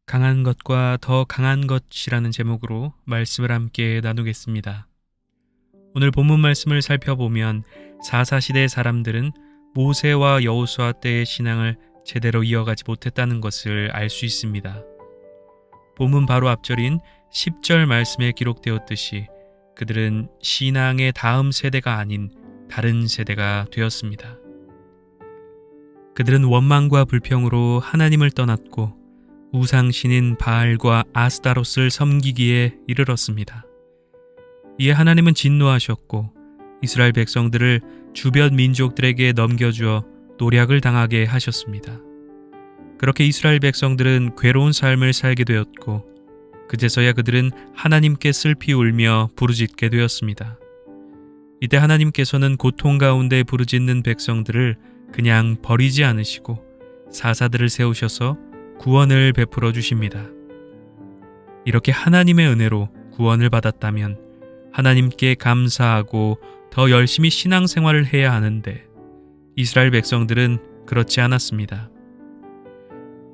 강한 것과 더 강한 것이라는 제목으로 말씀을 함께 나누겠습니다. 오늘 본문 말씀을 살펴보면 사사시대 사람들은 모세와 여호수아 때의 신앙을 제대로 이어가지 못했다는 것을 알 수 있습니다. 본문 바로 앞절인 10절 말씀에 기록되었듯이 그들은 신앙의 다음 세대가 아닌 다른 세대가 되었습니다. 그들은 원망과 불평으로 하나님을 떠났고 우상신인 바알과 아스타롯을 섬기기에 이르렀습니다. 이에 하나님은 진노하셨고 이스라엘 백성들을 주변 민족들에게 넘겨주어 노략을 당하게 하셨습니다. 그렇게 이스라엘 백성들은 괴로운 삶을 살게 되었고 그제서야 그들은 하나님께 슬피 울며 부르짖게 되었습니다. 이때 하나님께서는 고통 가운데 부르짖는 백성들을 그냥 버리지 않으시고 사사들을 세우셔서 구원을 베풀어 주십니다. 이렇게 하나님의 은혜로 구원을 받았다면 하나님께 감사하고 더 열심히 신앙생활을 해야 하는데 이스라엘 백성들은 그렇지 않았습니다.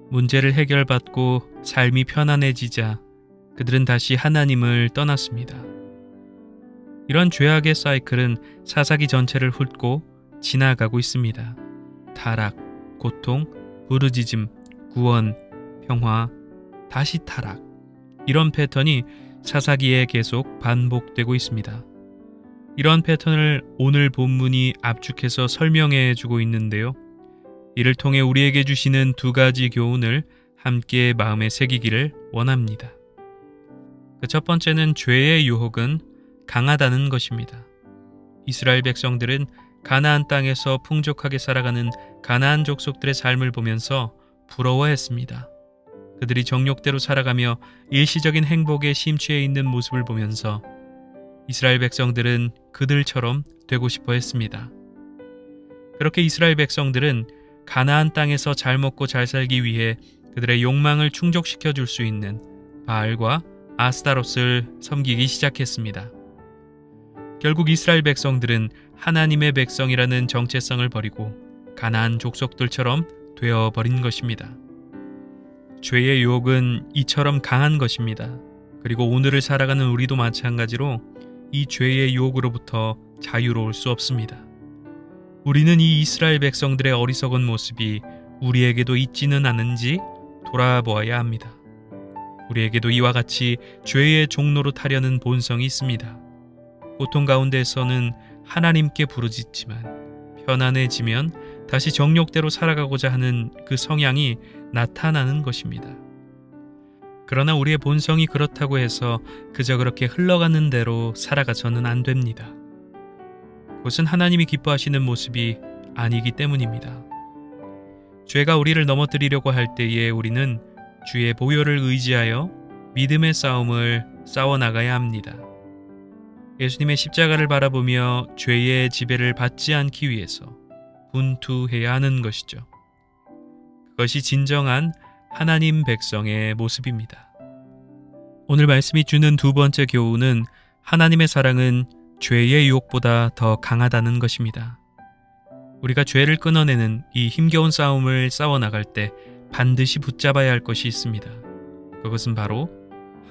문제를 해결받고 삶이 편안해지자 그들은 다시 하나님을 떠났습니다. 이런 죄악의 사이클은 사사기 전체를 훑고 지나가고 있습니다. 타락, 고통, 부르짖음, 구원, 평화, 다시 타락. 이런 패턴이 사사기에 계속 반복되고 있습니다. 이런 패턴을 오늘 본문이 압축해서 설명해 주고 있는데요. 이를 통해 우리에게 주시는 두 가지 교훈을 함께 마음에 새기기를 원합니다. 그 첫 번째는 죄의 유혹은 강하다는 것입니다. 이스라엘 백성들은 가나안 땅에서 풍족하게 살아가는 가나안 족속들의 삶을 보면서 부러워했습니다. 그들이 정욕대로 살아가며 일시적인 행복에 심취해 있는 모습을 보면서 이스라엘 백성들은 그들처럼 되고 싶어 했습니다. 그렇게 이스라엘 백성들은 가나안 땅에서 잘 먹고 잘 살기 위해 그들의 욕망을 충족시켜 줄 수 있는 바알과 아스타롯을 섬기기 시작했습니다. 결국 이스라엘 백성들은 하나님의 백성이라는 정체성을 버리고 가나안 족속들처럼 되어버린 것입니다. 죄의 유혹은 이처럼 강한 것입니다. 그리고 오늘을 살아가는 우리도 마찬가지로 이 죄의 유혹으로부터 자유로울 수 없습니다. 우리는 이 이스라엘 백성들의 어리석은 모습이 우리에게도 있지는 않은지 돌아보아야 합니다. 우리에게도 이와 같이 죄의 종로로 타려는 본성이 있습니다. 고통 가운데에서는 하나님께 부르짖지만 편안해지면 다시 정욕대로 살아가고자 하는 그 성향이 나타나는 것입니다. 그러나 우리의 본성이 그렇다고 해서 그저 그렇게 흘러가는 대로 살아가서는 안 됩니다. 그것은 하나님이 기뻐하시는 모습이 아니기 때문입니다. 죄가 우리를 넘어뜨리려고 할 때에 우리는 주의 보혈을 의지하여 믿음의 싸움을 싸워나가야 합니다. 예수님의 십자가를 바라보며 죄의 지배를 받지 않기 위해서 분투해야 하는 것이죠. 그것이 진정한 하나님 백성의 모습입니다. 오늘 말씀이 주는 두 번째 교훈은 하나님의 사랑은 죄의 유혹보다 더 강하다는 것입니다. 우리가 죄를 끊어내는 이 힘겨운 싸움을 싸워나갈 때 반드시 붙잡아야 할 것이 있습니다. 그것은 바로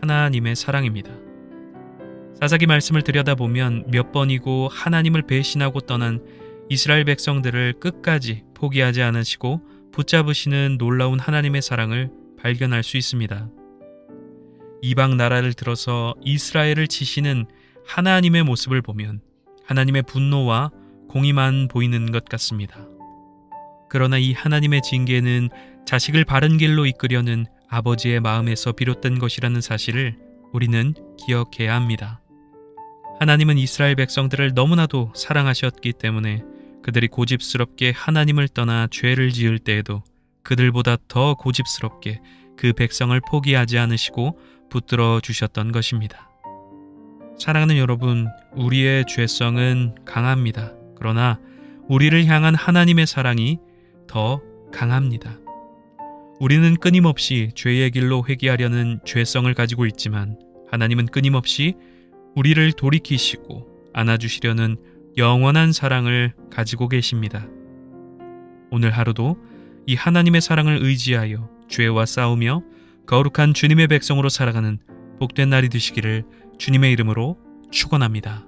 하나님의 사랑입니다. 사사기 말씀을 들여다보면 몇 번이고 하나님을 배신하고 떠난 이스라엘 백성들을 끝까지 포기하지 않으시고 붙잡으시는 놀라운 하나님의 사랑을 발견할 수 있습니다. 이방 나라를 들어서 이스라엘을 치시는 하나님의 모습을 보면 하나님의 분노와 공의만 보이는 것 같습니다. 그러나 이 하나님의 징계는 자식을 바른 길로 이끄려는 아버지의 마음에서 비롯된 것이라는 사실을 우리는 기억해야 합니다. 하나님은 이스라엘 백성들을 너무나도 사랑하셨기 때문에 그들이 고집스럽게 하나님을 떠나 죄를 지을 때에도 그들보다 더 고집스럽게 그 백성을 포기하지 않으시고 붙들어 주셨던 것입니다. 사랑하는 여러분, 우리의 죄성은 강합니다. 그러나 우리를 향한 하나님의 사랑이 더 강합니다. 우리는 끊임없이 죄의 길로 회개하려는 죄성을 가지고 있지만 하나님은 끊임없이 우리를 돌이키시고 안아주시려는 영원한 사랑을 가지고 계십니다. 오늘 하루도 이 하나님의 사랑을 의지하여 죄와 싸우며 거룩한 주님의 백성으로 살아가는 복된 날이 되시기를 주님의 이름으로 축원합니다.